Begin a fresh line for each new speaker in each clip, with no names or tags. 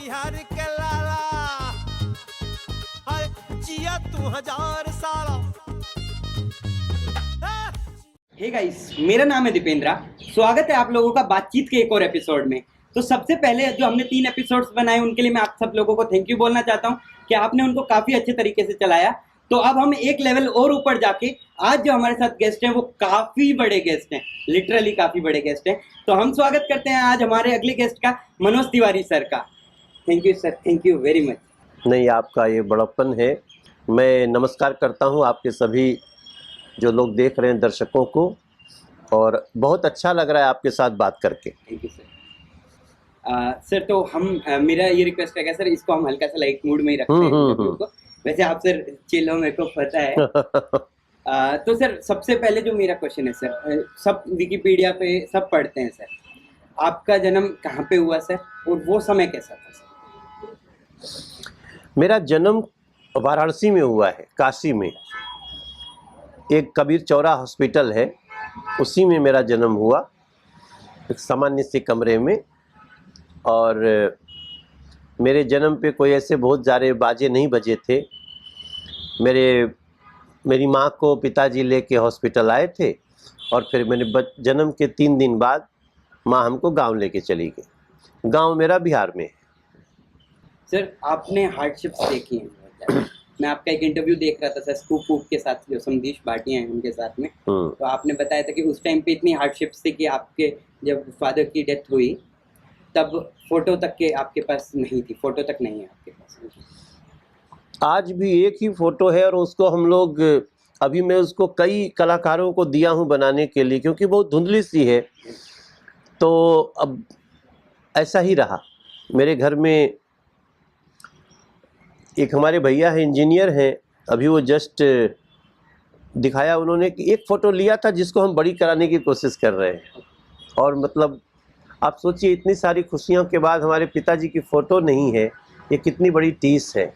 बिहार के लाला हाय जिया तू हजार साला।
हे गाइस, मेरा नाम है दीपेंद्रा। स्वागत है आप लोगों का बातचीत के एक और एपिसोड में। तो सबसे पहले जो हमने 3 एपिसोड्स बनाए उनके लिए मैं आप सब लोगों को थैंक यू बोलना चाहता हूं कि आपने उनको काफ़ी अच्छे तरीके से चलाया। तो अब हम एक लेवल और ऊपर जाके आज जो हमारे साथ गेस्ट हैं वो काफ़ी बड़े गेस्ट हैं, लिटरली काफ़ी बड़े गेस्ट हैं। तो हम स्वागत करते हैं आज हमारे अगले गेस्ट का, मनोज तिवारी सर का। Thank you sir, thank you very much.
नहीं, आपका ये बड़प्पन है। मैं नमस्कार करता हूँ आपके सभी जो लोग देख रहे हैं दर्शकों को, और बहुत अच्छा लग रहा है आपके साथ बात करके।
Thank you sir. सर तो हम मेरा ये रिक्वेस्ट है सर, इसको हम हल्का सा लाइट मूड में ही रखते हैं इंटरव्यू को। वैसे आप सर चिल हो, मेरे को पता है। तो सर सबसे पहले जो मेरा क्वेश्चन है सर, सब विकिपीडिया पे सब पढ़ते हैं सर, आपका जन्म कहाँ पे हुआ सर और वो समय कैसा था सर?
मेरा जन्म वाराणसी में हुआ है, काशी में। एक कबीर चौरा हॉस्पिटल है, उसी में मेरा जन्म हुआ, एक सामान्य से कमरे में। और मेरे जन्म पे कोई ऐसे बहुत ज़्यादा बाजे नहीं बजे थे। मेरी माँ को पिताजी लेके हॉस्पिटल आए थे, और फिर मेरे जन्म के 3 दिन बाद माँ हमको गांव लेके चली गई। गांव मेरा बिहार में है।
सर आपने हार्डशिप्स देखी हैं बहुत ज़्यादा। मैं आपका एक इंटरव्यू देख रहा था सर, स्कूप वूप के साथ, जो संदीश भाटिया हैं उनके साथ में। तो आपने बताया था कि उस टाइम पे इतनी हार्डशिप्स थी कि आपके जब फादर की डेथ हुई तब फोटो तक के आपके पास नहीं थी, फोटो तक नहीं है आपके पास। आज
भी एक ही फ़ोटो है, और उसको हम लोग अभी मैं उसको कई कलाकारों को दिया हूँ बनाने के लिए, क्योंकि बहुत धुंधली सी है। तो अब ऐसा ही रहा। मेरे घर में एक हमारे भैया हैं, इंजीनियर हैं, अभी वो जस्ट दिखाया उन्होंने कि एक फ़ोटो लिया था जिसको हम बड़ी कराने की कोशिश कर रहे हैं। और मतलब आप सोचिए, इतनी सारी खुशियों के बाद हमारे पिताजी की फ़ोटो नहीं है, ये कितनी बड़ी टीस है।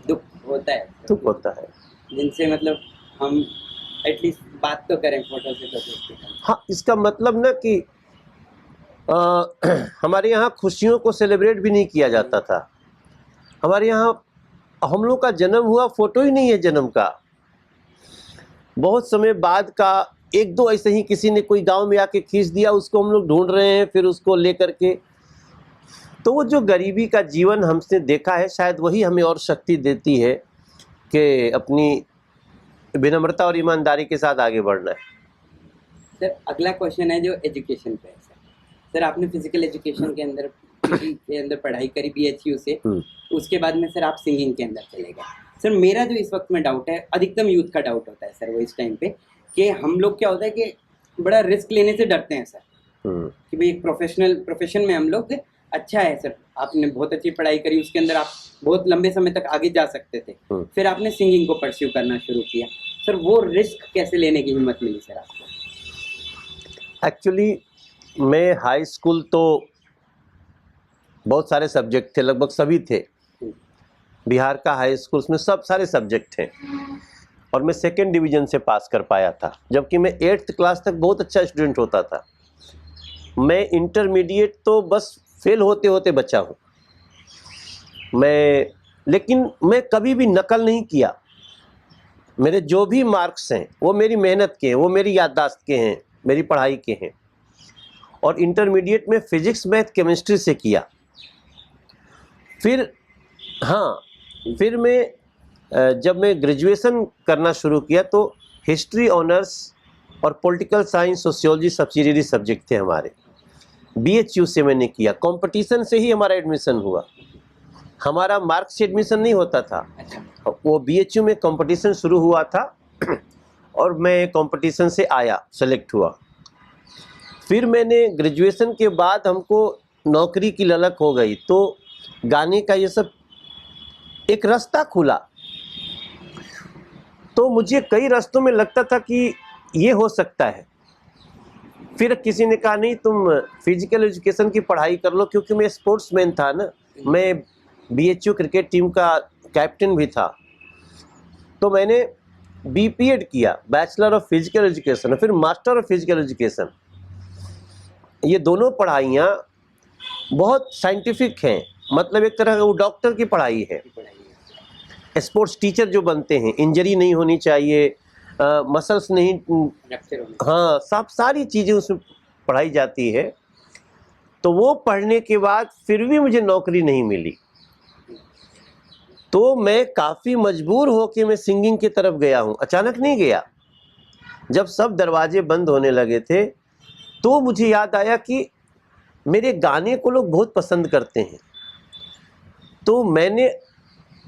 दुख होता है,
दुख होता है,
जिनसे मतलब हम एटलीस्ट बात तो करें फोटो से तो।
हाँ, इसका मतलब ना कि हमारे यहाँ खुशियों को सेलिब्रेट भी नहीं किया जाता था। हमारे यहाँ हम लोग का जन्म हुआ, फ़ोटो ही नहीं है जन्म का। बहुत समय बाद का 1-2 ऐसे ही किसी ने कोई गांव में आके खींच दिया, उसको हम लोग ढूंढ रहे हैं, फिर उसको लेकर के। तो वो जो गरीबी का जीवन हमने देखा है, शायद वही हमें और शक्ति देती है कि अपनी विनम्रता और ईमानदारी के साथ आगे बढ़ना है।
सर अगला क्वेश्चन है जो एजुकेशन पे है सर। आपने फिजिकल एजुकेशन के अंदर पढ़ाई करी BHU से, उसके बाद में सर आप सिंगिंग के अंदर चले गए। सर मेरा जो इस वक्त में डाउट है, अधिकतम यूथ का डाउट होता है सर वो इस टाइम पे, कि हम लोग क्या होता है कि बड़ा रिस्क लेने से डरते हैं सर, कि भाई प्रोफेशन में हम लोग अच्छा है सर, आपने बहुत अच्छी पढ़ाई करी, उसके अंदर आप बहुत लंबे समय तक आगे जा सकते थे, फिर आपने सिंगिंग को परस्यू करना शुरू किया। सर वो रिस्क कैसे लेने की हिम्मत मिली सर आपको?
एक्चुअली मैं हाई स्कूल तो बहुत सारे सब्जेक्ट थे, लगभग सभी थे। बिहार का हाई स्कूल में सब सारे सब्जेक्ट थे, और मैं 2nd डिवीज़न से पास कर पाया था, जबकि मैं 8th क्लास तक बहुत अच्छा स्टूडेंट होता था। मैं इंटरमीडिएट तो बस फेल होते होते बचा हूँ। लेकिन मैं कभी भी नकल नहीं किया। मेरे जो भी मार्क्स हैं वो मेरी मेहनत के हैं, वो मेरी याददाश्त के हैं, मेरी पढ़ाई के हैं। और इंटरमीडिएट में फिजिक्स, मैथ, केमिस्ट्री से किया। फिर मैं जब मैं ग्रेजुएशन करना शुरू किया तो हिस्ट्री ऑनर्स और political science, sociology subsidiary subject थे हमारे। BHU से मैंने किया, कंपटीशन से ही हमारा एडमिशन हुआ। हमारा मार्क्स से एडमिशन नहीं होता था, वो BHU में कंपटीशन शुरू हुआ था और मैं कंपटीशन से आया, सेलेक्ट हुआ। फिर मैंने ग्रेजुएशन के बाद हमको नौकरी की ललक हो गई, तो गाने का ये सब एक रास्ता खुला। तो मुझे कई रास्तों में लगता था कि ये हो सकता है। फिर किसी ने कहा नहीं, तुम फिजिकल एजुकेशन की पढ़ाई कर लो, क्योंकि मैं स्पोर्ट्समैन था ना, मैं BHU क्रिकेट टीम का कैप्टन भी था। तो मैंने BPED किया, बैचलर ऑफ फिजिकल एजुकेशन, फिर मास्टर ऑफ फिजिकल एजुकेशन। ये दोनों पढ़ाइयाँ बहुत साइंटिफिक हैं, मतलब एक तरह का वो डॉक्टर की पढ़ाई है। स्पोर्ट्स टीचर जो बनते हैं, इंजरी नहीं होनी चाहिए, मसल्स नहीं,
रप्चर होने
हाँ, सब सारी चीज़ें उसमें पढ़ाई जाती है। तो वो पढ़ने के बाद फिर भी मुझे नौकरी नहीं मिली, तो मैं काफ़ी मजबूर होके मैं सिंगिंग की तरफ गया हूँ। अचानक नहीं गया, जब सब दरवाजे बंद होने लगे थे तो मुझे याद आया कि मेरे गाने को लोग बहुत पसंद करते हैं। तो मैंने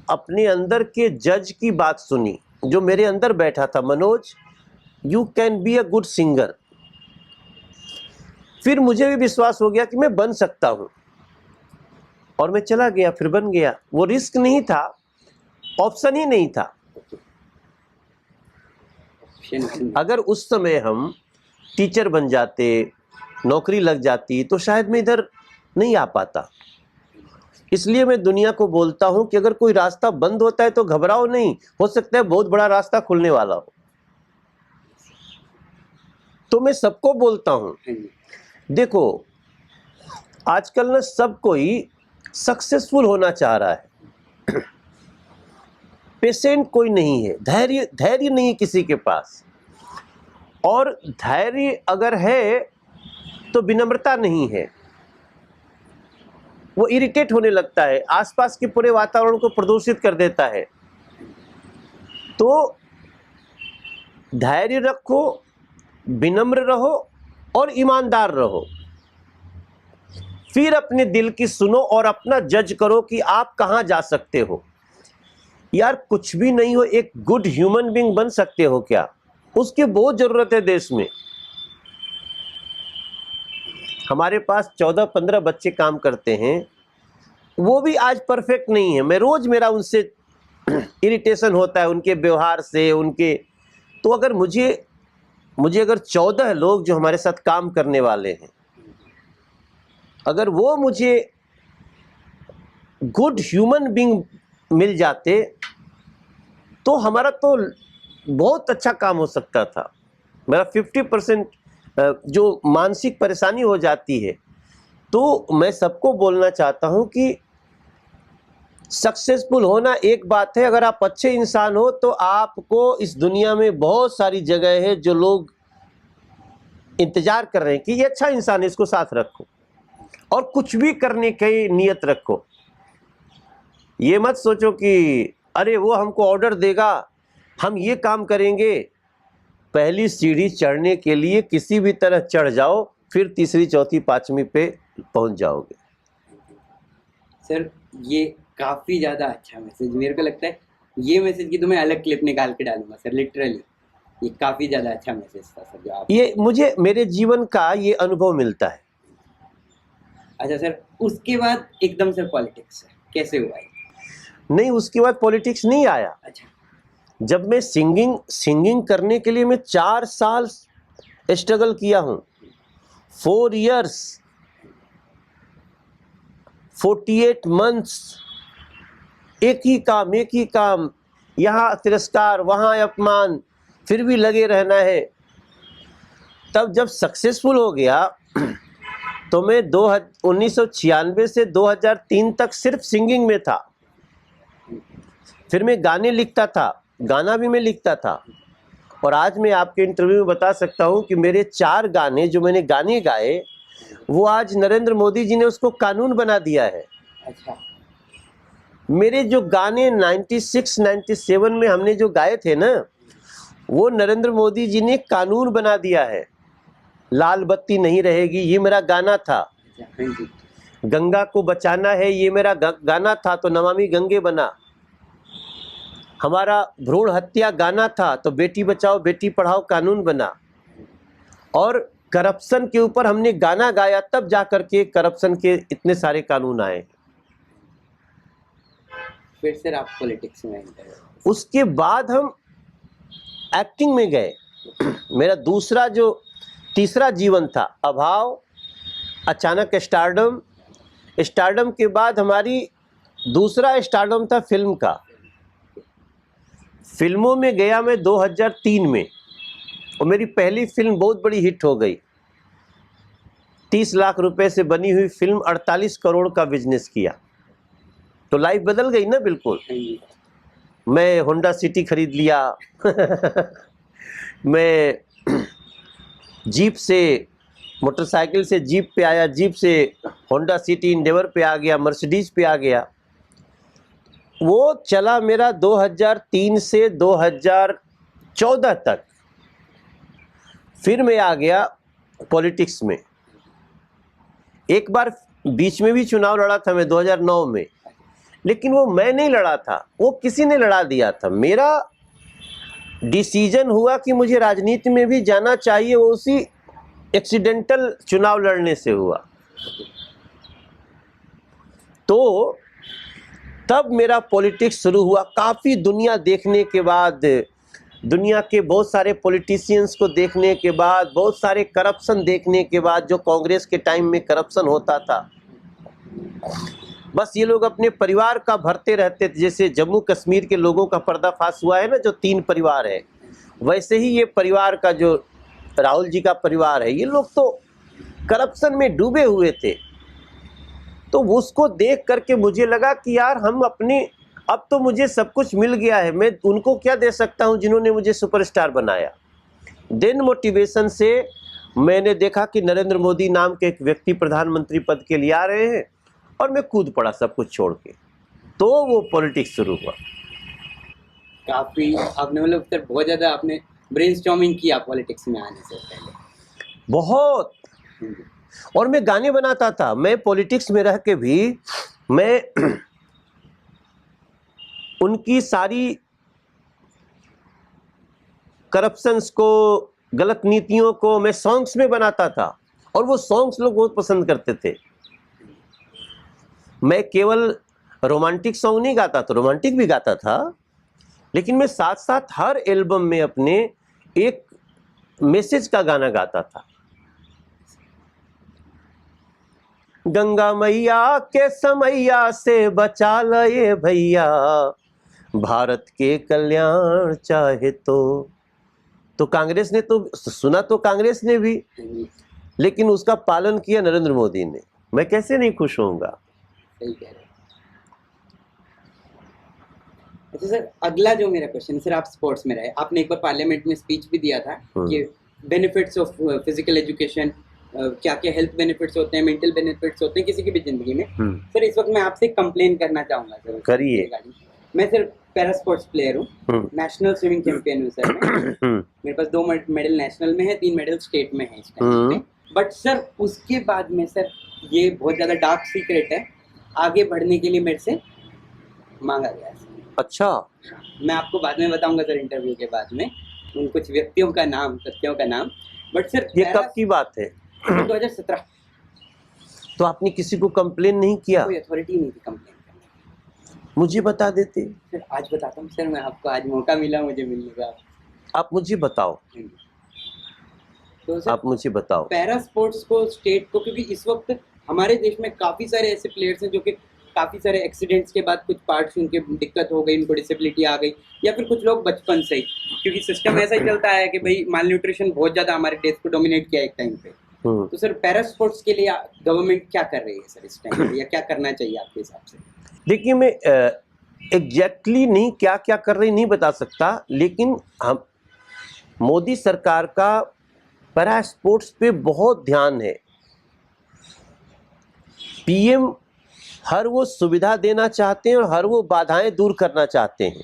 अपने अंदर के जज की बात सुनी, जो मेरे अंदर बैठा था, Manoj you can be a good singer. फिर मुझे भी विश्वास हो गया कि मैं बन सकता हूँ, और मैं चला गया, फिर बन गया। वो रिस्क नहीं था, ऑप्शन ही नहीं था। अगर उस समय हम टीचर बन जाते, नौकरी लग जाती, तो शायद मैं इधर नहीं आ पाता। इसलिए मैं दुनिया को बोलता हूं कि अगर कोई रास्ता बंद होता है तो घबराओ नहीं, हो सकता है बहुत बड़ा रास्ता खुलने वाला हो। तो मैं सबको बोलता हूं, देखो आजकल ना सब कोई सक्सेसफुल होना चाह रहा है, पेशेंट कोई नहीं है, धैर्य नहीं है किसी के पास। और धैर्य अगर है तो विनम्रता नहीं है, वो इरिटेट होने लगता है, आसपास के पूरे वातावरण को प्रदूषित कर देता है। तो धैर्य रखो, विनम्र रहो और ईमानदार रहो। फिर अपने दिल की सुनो और अपना जज करो कि आप कहां जा सकते हो। यार कुछ भी नहीं हो, एक गुड ह्यूमन बीइंग बन सकते हो क्या? उसकी बहुत जरूरत है देश में। हमारे पास 14-15 बच्चे काम करते हैं, वो भी आज परफेक्ट नहीं है। मैं रोज मेरा उनसे इरिटेशन होता है, उनके व्यवहार से, उनके। तो अगर मुझे अगर 14 लोग जो हमारे साथ काम करने वाले हैं, अगर वो मुझे गुड ह्यूमन बीइंग मिल जाते तो हमारा तो बहुत अच्छा काम हो सकता था। मेरा 50% जो मानसिक परेशानी हो जाती है। तो मैं सबको बोलना चाहता हूं कि सक्सेसफुल होना एक बात है, अगर आप अच्छे इंसान हो तो आपको इस दुनिया में बहुत सारी जगह है जो लोग इंतजार कर रहे हैं कि ये अच्छा इंसान है, इसको साथ रखो, और कुछ भी करने की नियत रखो। ये मत सोचो कि अरे वो हमको ऑर्डर देगा, हम ये काम करेंगे। पहली सीढ़ी चढ़ने के लिए किसी भी तरह चढ़ जाओ, फिर तीसरी, चौथी, पांचवी पे पहुंच जाओगे।
सर ये काफ़ी ज़्यादा अच्छा मैसेज, मेरे को लगता है ये मैसेज की तो मैं अलग क्लिप निकाल के डालूंगा सर, लिटरली ये काफ़ी ज़्यादा अच्छा मैसेज था सर जो आप।
ये मुझे मेरे जीवन का ये अनुभव मिलता है।
अच्छा सर, उसके बाद एकदम से पॉलिटिक्स कैसे हुआ ये?
नहीं, उसके बाद पॉलिटिक्स नहीं आया।
अच्छा,
जब मैं सिंगिंग करने के लिए मैं 4 साल स्ट्रगल किया हूँ, 4 years, 48 months, एक ही काम, यहाँ तिरस्कार, वहाँ अपमान, फिर भी लगे रहना है। तब जब सक्सेसफुल हो गया तो मैं 1996 से 2003 तक सिर्फ सिंगिंग में था। फिर मैं गाने लिखता था, गाना भी मैं लिखता था। और आज मैं आपके इंटरव्यू में बता सकता हूँ कि मेरे 4 गाने जो मैंने गाने गाए, वो आज नरेंद्र मोदी जी ने उसको कानून बना दिया है।
अच्छा,
मेरे जो गाने 96-97 में हमने जो गाए थे ना, वो नरेंद्र मोदी जी ने कानून बना दिया है। लाल बत्ती नहीं रहेगी, ये मेरा गाना था।
अच्छा, हाँ जी।
गंगा को बचाना है, ये मेरा गाना था, तो नमामि गंगे बना। हमारा भ्रूण हत्या गाना था, तो बेटी बचाओ बेटी पढ़ाओ कानून बना। और करप्शन के ऊपर हमने गाना गाया, तब जाकर के करप्शन के इतने सारे कानून आए।
फिर सर आप पॉलिटिक्स में एंटर।
उसके बाद हम एक्टिंग में गए। मेरा तीसरा जीवन था अभाव, अचानक स्टारडम के बाद हमारी दूसरा स्टारडम था फिल्म का। फिल्मों में गया मैं 2003 में, और मेरी पहली फिल्म बहुत बड़ी हिट हो गई। 30 लाख रुपए से बनी हुई फिल्म 48 करोड़ का बिजनेस किया, तो लाइफ बदल गई ना बिल्कुल। मैं होंडा सिटी खरीद लिया मैं जीप से, मोटरसाइकिल से जीप पे आया, जीप से होंडा सिटी इंडेवर पे आ गया, मर्सिडीज पे आ गया। वो चला मेरा 2003 से 2014 तक। फिर मैं आ गया पॉलिटिक्स में। एक बार बीच में भी चुनाव लड़ा था मैं 2009 में, लेकिन वो मैं नहीं लड़ा था, वो किसी ने लड़ा दिया था। मेरा डिसीजन हुआ कि मुझे राजनीति में भी जाना चाहिए, वो उसी एक्सीडेंटल चुनाव लड़ने से हुआ। तो तब मेरा पॉलिटिक्स शुरू हुआ। काफ़ी दुनिया देखने के बाद, दुनिया के बहुत सारे पॉलिटिशियंस को देखने के बाद, बहुत सारे करप्शन देखने के बाद, जो कांग्रेस के टाइम में करप्शन होता था, बस ये लोग अपने परिवार का भरते रहते थे। जैसे जम्मू कश्मीर के लोगों का पर्दाफाश हुआ है ना, जो 3 परिवार है, वैसे ही ये परिवार का, जो राहुल जी का परिवार है, ये लोग तो करप्शन में डूबे हुए थे। तो उसको देख करके मुझे लगा कि यार हम अपने, अब तो मुझे सब कुछ मिल गया है, मैं उनको क्या दे सकता हूं जिन्होंने मुझे सुपरस्टार बनाया। देन मोटिवेशन से मैंने देखा कि नरेंद्र मोदी नाम के एक व्यक्ति प्रधानमंत्री पद के लिए आ रहे हैं, और मैं कूद पड़ा सब कुछ छोड़ के। तो वो पॉलिटिक्स शुरू हुआ।
काफी आपने मतलब सर बहुत ज्यादा आपने ब्रेनस्टॉर्मिंग किया पॉलिटिक्स में आने से पहले।
बहुत। और मैं गाने बनाता था। मैं पॉलिटिक्स में रह के भी मैं उनकी सारी करप्शंस को, गलत नीतियों को मैं सॉन्ग्स में बनाता था, और वो सॉन्ग्स लोग बहुत पसंद करते थे। मैं केवल रोमांटिक सॉन्ग नहीं गाता था, रोमांटिक भी गाता था, लेकिन मैं साथ साथ हर एल्बम में अपने एक मैसेज का गाना गाता था। गंगा मैया के समैया से बचा लए भैया, भारत के कल्याण चाहे तो कांग्रेस ने तो सुना, तो कांग्रेस ने भी, लेकिन उसका पालन किया नरेंद्र मोदी ने। मैं कैसे नहीं खुश होऊंगा।
सही कह रहे हैं। अच्छा सर, अगला जो मेरा क्वेश्चन है, सर आप स्पोर्ट्स में रहे, आपने एक बार पार्लियामेंट में स्पीच भी दिया था कि बेनिफिट्स ऑफ फिजिकल एजुकेशन, क्या क्या हेल्थ बेनिफिट्स होते हैं, मेंटल बेनिफिट्स होते हैं किसी की भी जिंदगी में। सर इस वक्त मैं आपसे कंप्लेन करना चाहूंगा सर।
करिए।
मैं सर पैरा स्पोर्ट्स प्लेयर हूँ, नेशनल स्विमिंग चैंपियन हूँ सर मैं। मेरे पास 2 मेडल नेशनल में है, 3 मेडल स्टेट में है इस टाइम पे। बट सर उसके बाद में सर ये बहुत ज्यादा डार्क सीक्रेट है, आगे बढ़ने के लिए मेरे से मांगा गया सर।
अच्छा,
मैं आपको बाद में बताऊंगा सर, इंटरव्यू के बाद में, उन कुछ व्यक्तियों का नाम, तथ्यों का नाम। बट सर
ये कब की बात है?
2017।
तो आपने किसी को कंप्लेन नहीं किया?
कोई अथॉरिटी नहीं थी कंप्लेन करने।
मुझे बता देते।
सर आज बताता हूँ सर, मैं आपको, आज मौका मिला मुझे मिलने का।
आप मुझे बताओ।
तो सर
आप मुझे बताओ
पैरा स्पोर्ट्स को, स्टेट को, क्योंकि इस वक्त हमारे देश में काफ़ी सारे ऐसे प्लेयर्स हैं जो कि काफ़ी सारे एक्सीडेंट्स के बाद कुछ पार्ट्स उनके दिक्कत हो गई, उनको डिसेबिलिटी आ गई, या फिर कुछ लोग बचपन से ही, क्योंकि सिस्टम ऐसा ही चलता है कि भाई माल न्यूट्रिशन बहुत ज़्यादा हमारे देश को डोमिनेट किया एक टाइम पे। तो सर पैरा स्पोर्ट्स के लिए गवर्नमेंट क्या कर रही है सर इस टाइम पे, या क्या करना चाहिए आपके हिसाब से?
देखिए, मैं एग्जैक्टली नहीं क्या क्या कर रही नहीं बता सकता, लेकिन हम, मोदी सरकार का पैरा स्पोर्ट्स पे बहुत ध्यान है। पीएम हर वो सुविधा देना चाहते हैं और हर वो बाधाएं दूर करना चाहते हैं।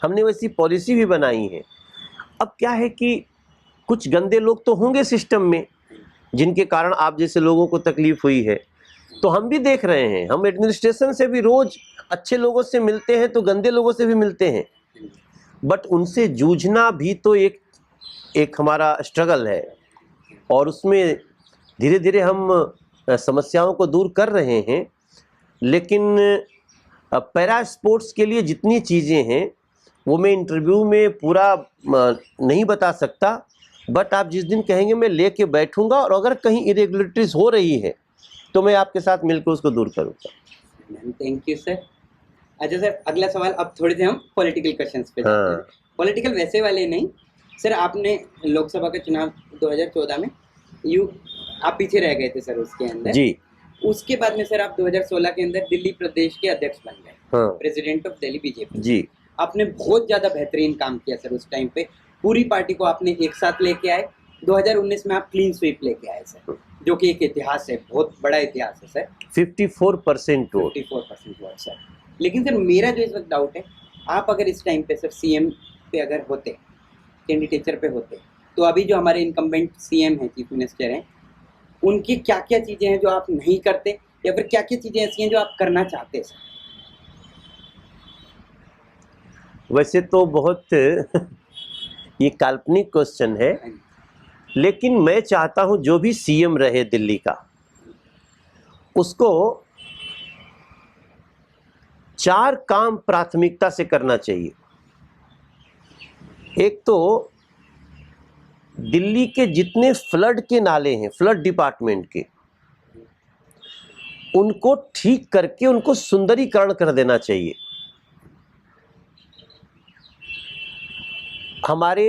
हमने वैसी पॉलिसी भी बनाई है। अब क्या है कि कुछ गंदे लोग तो होंगे सिस्टम में, जिनके कारण आप जैसे लोगों को तकलीफ हुई है, तो हम भी देख रहे हैं। हम एडमिनिस्ट्रेशन से भी रोज अच्छे लोगों से मिलते हैं, तो गंदे लोगों से भी मिलते हैं। बट उनसे जूझना भी तो एक हमारा स्ट्रगल है, और उसमें धीरे धीरे हम समस्याओं को दूर कर रहे हैं। लेकिन पैरा स्पोर्ट्स के लिए जितनी चीज़ें हैं वो मैं इंटरव्यू में पूरा नहीं बता सकता, बट आप जिस दिन कहेंगे मैं लेके बैठूंगा, और अगर कहीं इरेगुलरिटीज हो रही है तो मैं आपके साथ मिलकर उसको दूर करूँगा।
Thank you sir. अच्छा सर, अगला सवाल, अब थोड़े से हम पॉलिटिकल क्वेश्चंस पे जाते हैं। पॉलिटिकल वैसे वाले नहीं सर, आपने लोकसभा का चुनाव 2014 में आप पीछे रह गए थे सर उसके अंदर।
जी।
उसके बाद में सर आप 2016 के अंदर दिल्ली प्रदेश के अध्यक्ष बन गए,
हाँ
प्रेसिडेंट ऑफ दिल्ली बीजेपी।
जी।
आपने बहुत ज्यादा बेहतरीन काम किया सर उस टाइम पे, पूरी पार्टी को आपने एक साथ लेके आए। 2019 में आप क्लीन स्वीप लेके आए सर, जो कि एक इतिहास है, बहुत बड़ा इतिहास है सर।
54% वोट।
54% vote sir. लेकिन सर मेरा जो इस वक्त डाउट है, आप अगर इस टाइम पे सर सीएम पे अगर होते, कैंडिडेचर पे होते, तो अभी जो हमारे इनकम्बेंट सीएम हैं, चीफ मिनिस्टर हैं, उनकी क्या क्या चीजें हैं जो आप नहीं करते, या फिर क्या क्या चीजें ऐसी हैं जो आप करना चाहते हैं सर?
वैसे तो बहुत ये काल्पनिक क्वेश्चन है, लेकिन मैं चाहता हूं जो भी सीएम रहे दिल्ली का, उसको 4 काम प्राथमिकता से करना चाहिए। एक तो दिल्ली के जितने फ्लड के नाले हैं, फ्लड डिपार्टमेंट के, उनको ठीक करके उनको सुंदरीकरण कर देना चाहिए। हमारे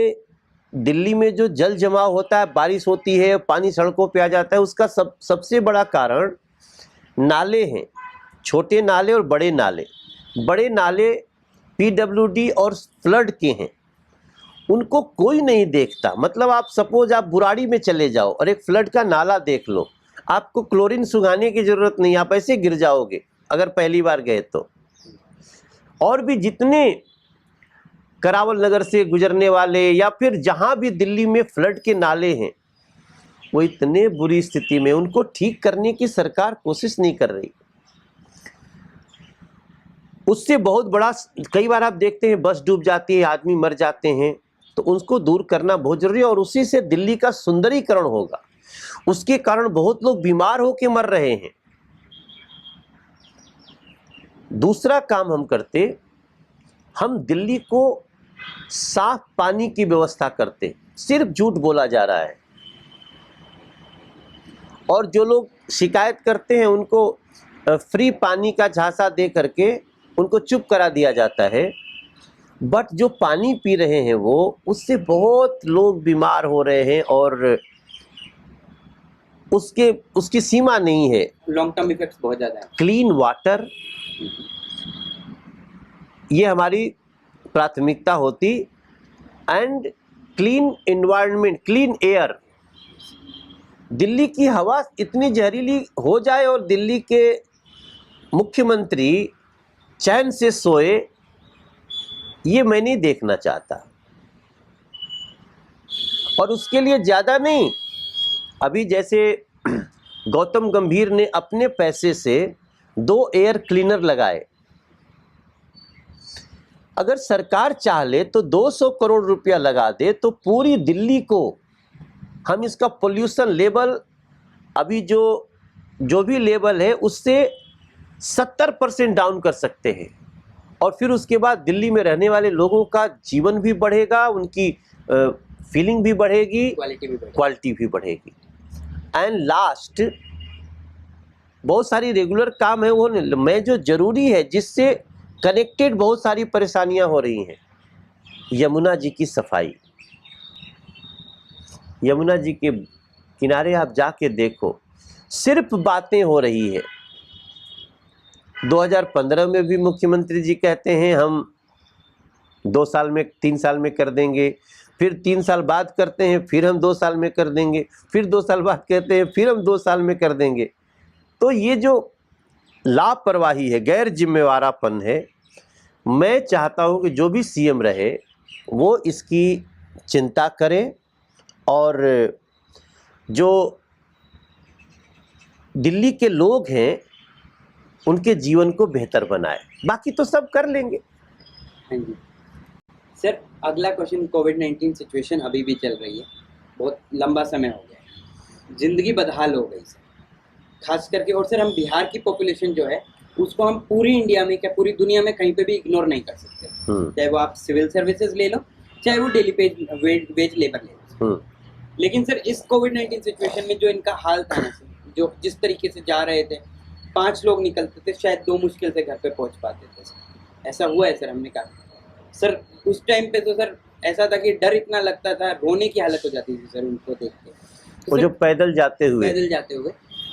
दिल्ली में जो जल जमाव होता है, बारिश होती है, पानी सड़कों पे आ जाता है, उसका सबसे बड़ा कारण नाले हैं, छोटे नाले और बड़े नाले। बड़े नाले पीडब्ल्यूडी और फ्लड के हैं, उनको कोई नहीं देखता। मतलब आप सपोज आप बुराड़ी में चले जाओ और एक फ्लड का नाला देख लो, आपको क्लोरीन सुखाने की ज़रूरत नहीं, आप ऐसे गिर जाओगे अगर पहली बार गए तो। और भी जितने करावल नगर से गुजरने वाले या फिर जहाँ भी दिल्ली में फ्लड के नाले हैं, वो इतने बुरी स्थिति में, उनको ठीक करने की सरकार कोशिश नहीं कर रही। उससे बहुत बड़ा, कई बार आप देखते हैं बस डूब जाती है, आदमी मर जाते हैं, तो उसको दूर करना बहुत जरूरी है, और उसी से दिल्ली का सुंदरीकरण होगा। उसके कारण बहुत लोग बीमार होकर मर रहे हैं। दूसरा काम हम करते, हम दिल्ली को साफ पानी की व्यवस्था करते। सिर्फ झूठ बोला जा रहा है, और जो लोग शिकायत करते हैं उनको फ्री पानी का झांसा दे करके उनको चुप करा दिया जाता है। बट जो पानी पी रहे हैं वो, उससे बहुत लोग बीमार हो रहे हैं, और उसकी सीमा नहीं है।
लॉन्ग टर्म इफेक्ट्स बहुत ज़्यादा है।
क्लीन वाटर, ये हमारी प्राथमिकता होती, and clean environment, clean air. Delhi की हवा इतनी जहरीली हो जाए और दिल्ली के मुख्यमंत्री चैन से सोए, ये मैं नहीं देखना चाहता। और उसके लिए ज़्यादा नहीं, अभी जैसे गौतम गंभीर ने अपने पैसे से 2 एयर क्लीनर लगाए। अगर सरकार चाह ले तो 200 करोड़ रुपया लगा दे, तो पूरी दिल्ली को हम इसका पोल्यूशन लेवल, अभी जो भी लेवल है उससे 70% डाउन कर सकते हैं। और फिर उसके बाद दिल्ली में रहने वाले लोगों का जीवन भी बढ़ेगा, उनकी फीलिंग भी बढ़ेगी, क्वालिटी भी बढ़ेगी। एंड लास्ट, बहुत सारी रेगुलर काम है वो में जो जरूरी है, जिससे कनेक्टेड बहुत सारी परेशानियां हो रही हैं। यमुना जी की सफाई, यमुना जी के किनारे आप जाके देखो, सिर्फ बातें हो रही है। 2015 में भी मुख्यमंत्री जी कहते हैं हम 2 साल में, 3 साल में कर देंगे, फिर 3 साल बाद करते हैं, फिर हम 2 साल में कर देंगे, फिर 2 साल बाद कहते हैं फिर हम 2 साल में कर देंगे। तो ये जो लापरवाही है, गैर जिम्मेवारापन है, मैं चाहता हूँ कि जो भी सीएम रहे वो इसकी चिंता करे, और जो दिल्ली के लोग हैं उनके जीवन को बेहतर बनाए। बाकी तो सब कर लेंगे।
हाँ जी सर, अगला क्वेश्चन, कोविड-19 सिचुएशन अभी भी चल रही है, बहुत लंबा समय हो गया है, जिंदगी बदहाल हो गई सर, खास करके। और सर हम बिहार की पॉपुलेशन जो है उसको हम पूरी इंडिया में, क्या पूरी दुनिया में कहीं पे भी इग्नोर नहीं कर सकते। चाहे वो आप सिविल सर्विसेज ले लो, चाहे वो डेली वेज लेबर ले लो। लेकिन सर इस कोविड-19 सिचुएशन में जो इनका हाल था ना सर, जो जिस तरीके से जा रहे थे, 5 लोग निकलते थे, शायद 2 मुश्किल से घर पे पहुंच पाते थे सर। ऐसा हुआ है सर, हमने कहा सर उस टाइम पे तो सर ऐसा था कि डर इतना लगता था, रोने की हालत हो जाती थी सर उनको देख के।
वो जो पैदल जाते हुए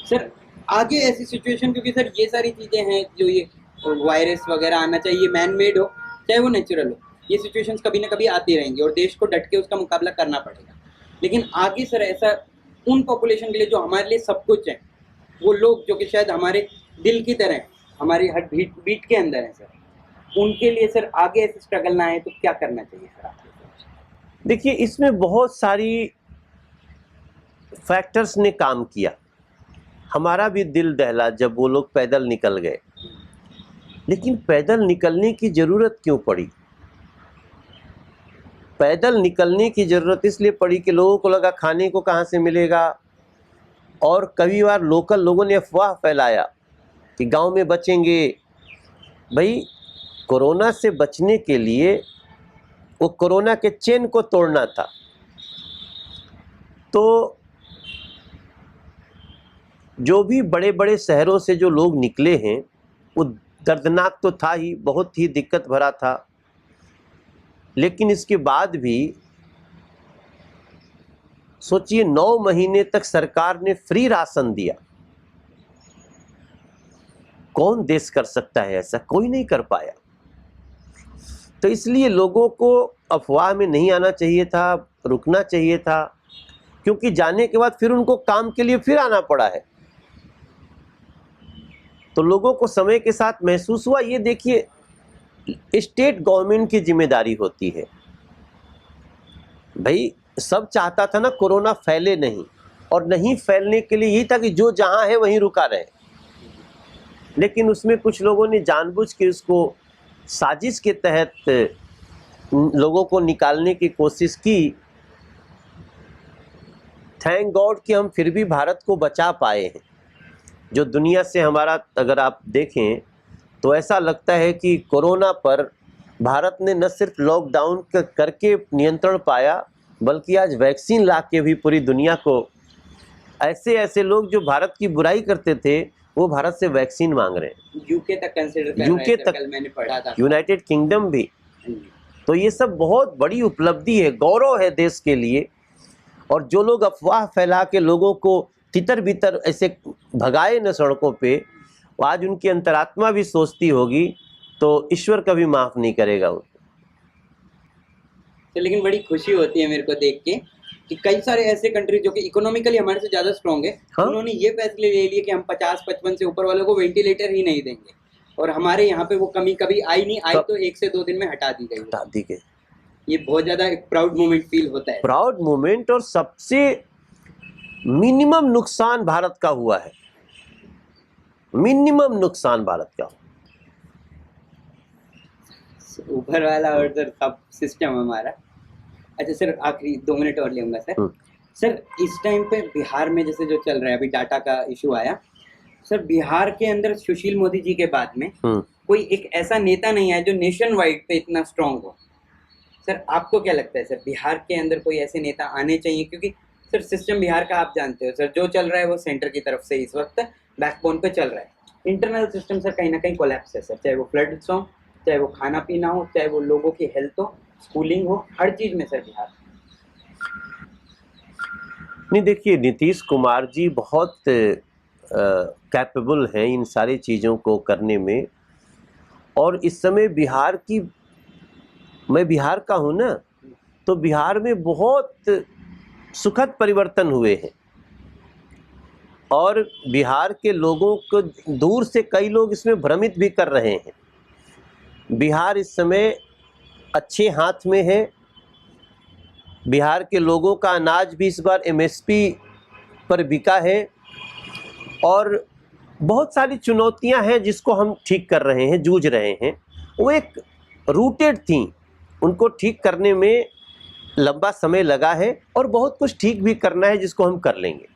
सर आगे ऐसी सिचुएशन, क्योंकि सर ये सारी चीजें हैं जो ये वायरस वगैरह आना चाहिए, मैन मेड हो चाहे वो नेचुरल हो, ये सिचुएशंस कभी ना कभी आती रहेंगी और देश को डट के उसका मुकाबला करना पड़ेगा। लेकिन आगे सर ऐसा उन पॉपुलेशन के लिए जो हमारे लिए सब कुछ है, वो लोग जो कि शायद हमारे दिल की तरह हैं, हमारी हर बीट के अंदर है सर, उनके लिए सर आगे ऐसे स्ट्रगल ना आए तो क्या करना चाहिए सर आपके?
देखिए, इसमें बहुत सारी फैक्टर्स ने काम किया। हमारा भी दिल दहला जब वो लोग पैदल निकल गए, लेकिन पैदल निकलने की ज़रूरत क्यों पड़ी? पैदल निकलने की ज़रूरत इसलिए पड़ी कि लोगों को लगा खाने को कहाँ से मिलेगा, और कई बार लोकल लोगों ने अफवाह फैलाया कि गांव में बचेंगे। भाई, कोरोना से बचने के लिए वो कोरोना के चेन को तोड़ना था। तो जो भी बड़े बड़े शहरों से जो लोग निकले हैं, वो दर्दनाक तो था ही, बहुत ही दिक्कत भरा था, लेकिन इसके बाद भी सोचिए 9 महीने तक सरकार ने फ्री राशन दिया। कौन देश कर सकता है ऐसा? कोई नहीं कर पाया। तो इसलिए लोगों को अफवाह में नहीं आना चाहिए था, रुकना चाहिए था, क्योंकि जाने के बाद फिर उनको काम के लिए फिर आना पड़ा है। तो लोगों को समय के साथ महसूस हुआ। ये देखिए, स्टेट गवर्नमेंट की जिम्मेदारी होती है। भाई, सब चाहता था ना कोरोना फैले नहीं, और नहीं फैलने के लिए यही था कि जो जहां है वहीं रुका रहे। लेकिन उसमें कुछ लोगों ने जानबूझ के उसको साजिश के तहत लोगों को निकालने की कोशिश की। थैंक गॉड कि हम फिर भी भारत को बचा पाए हैं। जो दुनिया से हमारा, अगर आप देखें तो ऐसा लगता है कि कोरोना पर भारत ने न सिर्फ लॉकडाउन करके नियंत्रण पाया, बल्कि आज वैक्सीन ला के भी पूरी दुनिया को, ऐसे ऐसे लोग जो भारत की बुराई करते थे वो भारत से वैक्सीन मांग रहे हैं।
यूके तक कंसीडर कर
यूके तक,
कल मैंने पढ़ा था,
यूनाइटेड किंगडम भी। तो ये सब बहुत बड़ी उपलब्धि है, गौरव है देश के लिए। और जो लोग अफवाह फैला के लोगों को तितर बितर ऐसे भगाए न सड़कों पे, वो आज उनकी अंतरात्मा भी सोचती होगी तो ईश्वर कभी माफ़ नहीं करेगा उनको।
तो लेकिन बड़ी खुशी होती है मेरे को देख के कि कई सारे ऐसे कंट्री जो कि इकोनॉमिकली हमारे से ज़्यादा स्ट्रॉन्ग है,
हाँ?
उन्होंने ये फैसले ले लिए कि हम 50-55 से ऊपर वालों को वेंटिलेटर ही नहीं देंगे, और हमारे यहाँ पे वो कमी कभी आई नहीं, आई तो 1 से 2 दिन में हटा दी गई। ये बहुत ज़्यादा एक प्राउड मोमेंट फील होता है।
प्राउड मोमेंट, और सबसे मिनिमम नुकसान भारत का हुआ है। मिनिमम नुकसान भारत का।
ऊपर वाला और सर सब सिस्टम हमारा। अच्छा सर, आखिरी 2 मिनट और लेऊंगा सर। सर इस टाइम पे बिहार में जैसे जो चल रहा है, अभी डाटा का इशू आया सर, बिहार के अंदर सुशील मोदी जी के बाद में कोई एक ऐसा नेता नहीं है जो नेशन वाइड पे इतना स्ट्रांग हो। सर आपको क्या लगता है सर, बिहार के अंदर कोई ऐसे नेता आने चाहिए? क्योंकि सर सिस्टम बिहार का आप जानते हो सर, जो चल रहा है वो सेंटर की तरफ से इस वक्त बैकबोन पे चल रहा है। इंटरनल सिस्टम सर कहीं ना कहीं कोलैप्स है सर, चाहे वो फ्लड्स हो, चाहे वो खाना पीना हो, चाहे वो लोगों की हेल्थ हो, स्कूलिंग हो, हर चीज़ में सर बिहार।
नहीं, देखिए, नीतीश कुमार जी बहुत कैपेबल हैं इन सारी चीज़ों को करने में। और इस समय बिहार की, मैं बिहार का हूँ ना, तो बिहार में बहुत सुखद परिवर्तन हुए हैं। और बिहार के लोगों को दूर से कई लोग इसमें भ्रमित भी कर रहे हैं। बिहार इस समय अच्छे हाथ में है। बिहार के लोगों का अनाज भी इस बार MSP पर बिका है। और बहुत सारी चुनौतियां हैं जिसको हम ठीक कर रहे हैं, जूझ रहे हैं। वो एक रूटेड थी, उनको ठीक करने में लंबा समय लगा है, और बहुत कुछ ठीक भी करना है जिसको हम कर लेंगे।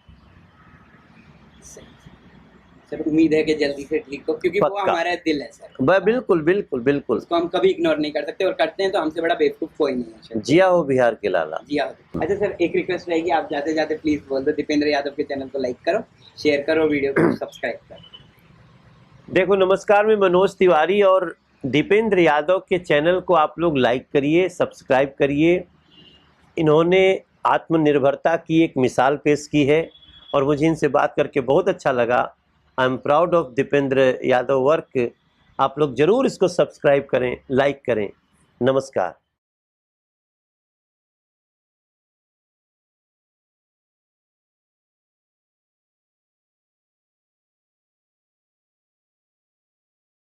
सर उम्मीद है कि जल्दी से ठीक हो, क्योंकि वो हमारा दिल है सर।
बिल्कुल बिल्कुल बिल्कुल,
उसको हम कभी इग्नोर नहीं कर सकते, और करते हैं तो हमसे बड़ा बेवकूफ़ कोई नहीं है।
जिया हो बिहार के लाला,
जिया हो। अच्छा सर, एक रिक्वेस्ट रहेगी, आप जाते जाते प्लीज़ बोल दो, दीपेंद्र यादव के चैनल को लाइक करो, शेयर करो, वीडियो को सब्सक्राइब करो।
देखो, नमस्कार, मैं मनोज तिवारी, और दीपेंद्र यादव के चैनल को आप लोग लाइक करिए, सब्सक्राइब करिए। इन्होंने आत्मनिर्भरता की एक मिसाल पेश की है और मुझे इनसे बात करके बहुत अच्छा लगा। I am proud of Dipendra Yadav work. आप लोग ज़रूर इसको सब्सक्राइब करें, लाइक करें। नमस्कार।